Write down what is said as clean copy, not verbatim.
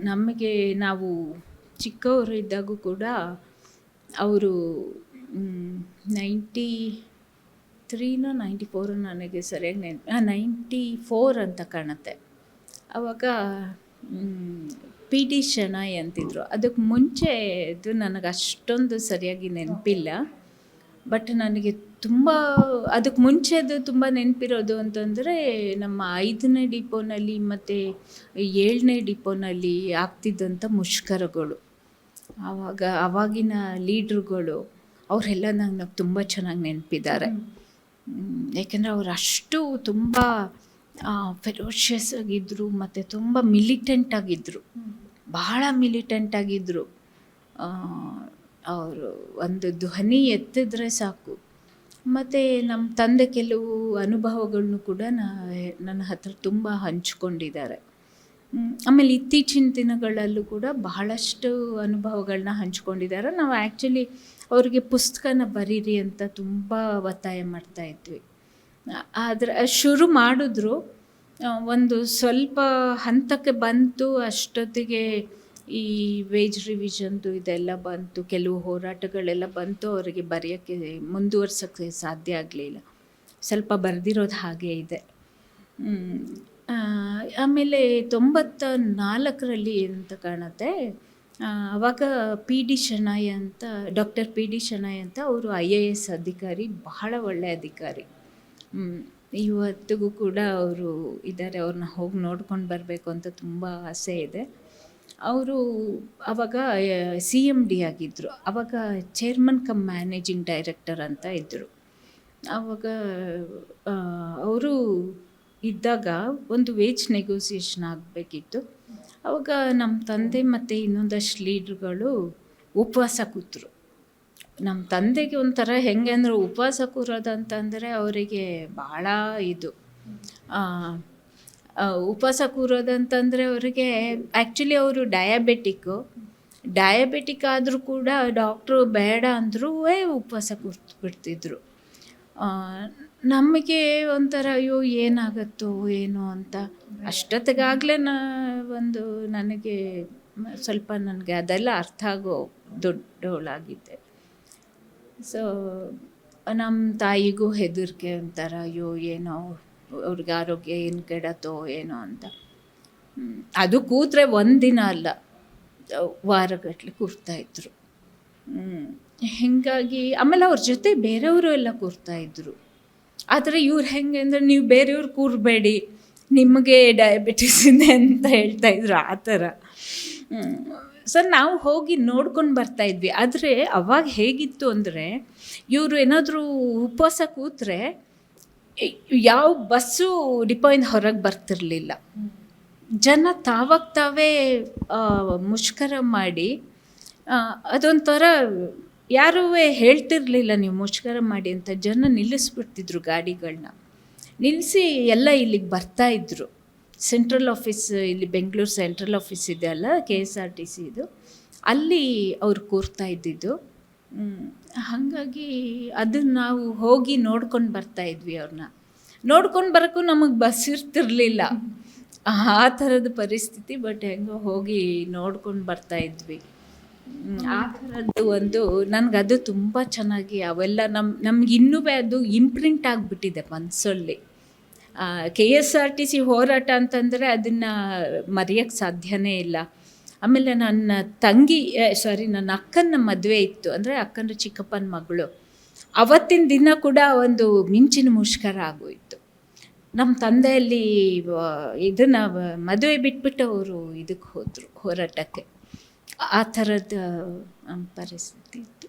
ನಮಗೆ ನಾವು ಚಿಕ್ಕವರು ಇದ್ದಾಗೂ ಕೂಡ ಅವರು 93ನೋ 94 ನನಗೆ ಸರಿಯಾಗಿ 94 ಅಂತ ಕಾಣುತ್ತೆ. ಆವಾಗ ಪಿ ಡಿ ಶೆಣೈ ಅಂತಿದ್ರು. ಅದಕ್ಕೆ ಮುಂಚೆ ಇದು ನನಗೆ ಅಷ್ಟೊಂದು ಸರಿಯಾಗಿ ನೆನಪಿಲ್ಲ. ಬಟ್ ನನಗೆ ತುಂಬ ಅದಕ್ಕೆ ಮುಂಚೆದು ತುಂಬ ನೆನಪಿರೋದು ಅಂತಂದರೆ ನಮ್ಮ 5ನೇ ಡಿಪೋನಲ್ಲಿ ಮತ್ತು 7ನೇ ಡಿಪೋನಲ್ಲಿ ಆಗ್ತಿದ್ದಂಥ ಮುಷ್ಕರಗಳು. ಆವಾಗಿನ ಲೀಡ್ರುಗಳು ಅವರೆಲ್ಲ ನನಗೆ ತುಂಬ ಚೆನ್ನಾಗಿ ನೆನಪಿದ್ದಾರೆ. ಯಾಕೆಂದರೆ ಅವರು ಅಷ್ಟು ತುಂಬ ಫೆರೋಷಿಯಸ್ ಆಗಿದ್ದರು ಮತ್ತು ತುಂಬ ಮಿಲಿಟೆಂಟ್ ಆಗಿದ್ದರು, ಬಹಳ ಮಿಲಿಟೆಂಟ್ ಆಗಿದ್ದರು. ಅವರು ಒಂದು ಧ್ವನಿ ಎತ್ತಿದ್ರೆ ಸಾಕು. ಮತ್ತು ನಮ್ಮ ತಂದೆ ಕೆಲವು ಅನುಭವಗಳನ್ನು ಕೂಡ ನನ್ನ ಹತ್ರ ತುಂಬ ಹಂಚ್ಕೊಂಡಿದ್ದಾರೆ. ಆಮೇಲೆ ಇತ್ತೀಚಿನ ದಿನಗಳಲ್ಲೂ ಕೂಡ ಬಹಳಷ್ಟು ಅನುಭವಗಳನ್ನ ಹಂಚ್ಕೊಂಡಿದ್ದಾರೆ. ನಾವು ಆ್ಯಕ್ಚುಲಿ ಅವ್ರಿಗೆ ಪುಸ್ತಕನ ಬರೀರಿ ಅಂತ ತುಂಬ ಒತ್ತಾಯ ಮಾಡ್ತಾಯಿದ್ವಿ. ಆದರೆ ಶುರು ಮಾಡಿದ್ರು, ಒಂದು ಸ್ವಲ್ಪ ಹಂತಕ್ಕೆ ಬಂತು. ಅಷ್ಟೊತ್ತಿಗೆ ಈ ವೇಜ್ ರಿವಿಷನ್ದು ಇದೆಲ್ಲ ಬಂತು, ಕೆಲವು ಹೋರಾಟಗಳೆಲ್ಲ ಬಂತು. ಅವರಿಗೆ ಬರೆಯೋಕ್ಕೆ ಮುಂದುವರ್ಸೋಕ್ಕೆ ಸಾಧ್ಯ ಆಗಲಿಲ್ಲ. ಸ್ವಲ್ಪ ಬರೆದಿರೋದು ಹಾಗೇ ಇದೆ. ಆಮೇಲೆ 94ರಲ್ಲಿ ಅಂತ ಕಾಣುತ್ತೆ, ಆವಾಗ ಪಿ ಡಿ ಶೆಣೈ ಅಂತ, ಡಾಕ್ಟರ್ ಪಿ ಡಿ ಶೆಣೈ ಅಂತ ಅವರು IAS ಅಧಿಕಾರಿ, ಬಹಳ ಒಳ್ಳೆಯ ಅಧಿಕಾರಿ. ಇವತ್ತಿಗೂ ಕೂಡ ಅವರು ಇದ್ದಾರೆ. ಅವ್ರನ್ನ ಹೋಗಿ ನೋಡ್ಕೊಂಡು ಬರಬೇಕು ಅಂತ ತುಂಬ ಆಸೆ ಇದೆ. ಅವರು ಆವಾಗ CMD ಆಗಿದ್ದರು. ಆವಾಗ ಚೇರ್ಮನ್ ಕಮ್ ಮ್ಯಾನೇಜಿಂಗ್ ಡೈರೆಕ್ಟರ್ ಅಂತ ಇದ್ದರು. ಆವಾಗ ಅವರು ಇದ್ದಾಗ ಒಂದು ವೇಜ್ ನೆಗೋಸಿಯೇಷನ್ ಆಗಬೇಕಿತ್ತು. ಆವಾಗ ನಮ್ಮ ತಂದೆ ಮತ್ತು ಇನ್ನೊಂದಷ್ಟು ಲೀಡ್ರುಗಳು ಉಪವಾಸ ಕೂತರು. ನಮ್ಮ ತಂದೆಗೆ ಒಂಥರ ಹೆಂಗೆ ಅಂದರೆ, ಉಪವಾಸ ಕೂರೋದಂತಂದರೆ ಅವರಿಗೆ ಭಾಳ ಇದು. ಉಪವಾಸ ಕೂರೋದಂತಂದರೆ ಅವರಿಗೆ ಆ್ಯಕ್ಚುಲಿ ಅವರು ಡಯಾಬೆಟಿಕ್ ಆದರೂ ಕೂಡ ಡಾಕ್ಟ್ರು ಬೇಡ ಅಂದರೂ ಉಪವಾಸ ಕೂತ್ಬಿಡ್ತಿದ್ರು. ನಮಗೆ ಒಂಥರ ಅಯ್ಯೋ ಏನಾಗುತ್ತೋ ಏನೋ ಅಂತ. ಅಷ್ಟೊತ್ತಿಗಾಗಲೇ ನನಗೆ ಸ್ವಲ್ಪ ಅದೆಲ್ಲ ಅರ್ಥ ಆಗೋ ದೊಡ್ಡವಳಾಗಿದ್ದೆ. ಸೊ ನಮ್ಮ ತಾಯಿಗೂ ಹೆದರಿಕೆ, ಒಂಥರ ಅಯ್ಯೋ ಏನೋ ಅವ್ರಿಗೆ ಆರೋಗ್ಯ ಏನು ಕೆಡತ್ತೋ ಏನೋ ಅಂತ. ಅದು ಕೂತ್ರೆ ಒಂದಿನ ಅಲ್ಲ, ವಾರಗಟ್ಟಲೆ ಕೂರ್ತಾಯಿದ್ರು. ಹೀಗಾಗಿ ಆಮೇಲೆ ಅವ್ರ ಜೊತೆ ಬೇರೆಯವರು ಎಲ್ಲ ಕೂರ್ತಾಯಿದ್ರು. ಆದರೆ ಇವ್ರು ಹೆಂಗೆ ಅಂದರೆ, ನೀವು ಬೇರೆಯವ್ರು ಕೂರಬೇಡಿ, ನಿಮಗೆ ಡಯಾಬಿಟಿಸ್ ಇದೆ ಅಂತ ಹೇಳ್ತಾಯಿದ್ರು, ಆ ಥರ. ಸರ್ ನಾವು ಹೋಗಿ ನೋಡ್ಕೊಂಡು ಬರ್ತಾಯಿದ್ವಿ. ಆದರೆ ಅವಾಗ ಹೇಗಿತ್ತು ಅಂದರೆ, ಇವರು ಏನಾದರೂ ಉಪವಾಸ ಕೂತ್ರೆ ಯಾವ ಬಸ್ಸು ಡಿಪೋಯಿಂದ ಹೊರಗೆ ಬರ್ತಿರಲಿಲ್ಲ. ಜನ ತಾವೇ ಮುಷ್ಕರ ಮಾಡಿ, ಅದೊಂಥರ ಯಾರೂ ಹೇಳ್ತಿರ್ಲಿಲ್ಲ ನೀವು ಮುಷ್ಕರ ಮಾಡಿ ಅಂತ. ಜನ ನಿಲ್ಲಿಸ್ಬಿಡ್ತಿದ್ರು, ಗಾಡಿಗಳನ್ನ ನಿಲ್ಲಿಸಿ ಎಲ್ಲ ಇಲ್ಲಿಗೆ ಬರ್ತಾಯಿದ್ರು. ಸೆಂಟ್ರಲ್ ಆಫೀಸ್, ಇಲ್ಲಿ ಬೆಂಗಳೂರು ಸೆಂಟ್ರಲ್ ಆಫೀಸ್ ಇದೆ ಅಲ್ಲ, KSRTC ಇದು, ಅಲ್ಲಿ ಅವ್ರು ಕೂರ್ತಾ ಇದ್ದಿದ್ದು. ಹಾಗಾಗಿ ಅದನ್ನು ನಾವು ಹೋಗಿ ನೋಡ್ಕೊಂಡು ಬರ್ತಾಯಿದ್ವಿ. ಅವ್ರನ್ನ ನೋಡ್ಕೊಂಡು ಬರೋಕ್ಕೂ ನಮಗೆ ಬಸ್ ಇರ್ತಿರ್ಲಿಲ್ಲ, ಆ ಥರದ ಪರಿಸ್ಥಿತಿ. ಬಟ್ ಹೆಂಗೋ ಹೋಗಿ ನೋಡ್ಕೊಂಡು ಬರ್ತಾಯಿದ್ವಿ. ಆ ಥರದ್ದು ಒಂದು ನನಗದು ತುಂಬ ಚೆನ್ನಾಗಿ ಅವೆಲ್ಲ ನಮ್ಗೆ ಇನ್ನೂ ಅದು ಇಂಪ್ರಿಂಟ್ ಆಗಿಬಿಟ್ಟಿದೆ ಮನಸ್ಸಲ್ಲಿ. KSRTC ಹೋರಾಟ ಅಂತಂದರೆ ಅದನ್ನು ಮರೆಯೋಕ್ಕೆ ಸಾಧ್ಯನೇ ಇಲ್ಲ. ಆಮೇಲೆ ನನ್ನ ಅಕ್ಕನ ಮದುವೆ ಇತ್ತು, ಅಂದರೆ ಅಕ್ಕನ ಚಿಕ್ಕಪ್ಪನ ಮಗಳು. ಅವತ್ತಿನ ದಿನ ಕೂಡ ಒಂದು ಮಿಂಚಿನ ಮುಷ್ಕರ ಆಗೋಯಿತು. ನಮ್ಮ ತಂದೆಯಲ್ಲಿ ಇದನ್ನು ಮದುವೆ ಬಿಟ್ಬಿಟ್ಟು ಅವರು ಇದಕ್ಕೆ ಹೋದರು, ಹೋರಾಟಕ್ಕೆ. ಆ ಥರದ ಪರಿಸ್ಥಿತಿ ಇತ್ತು.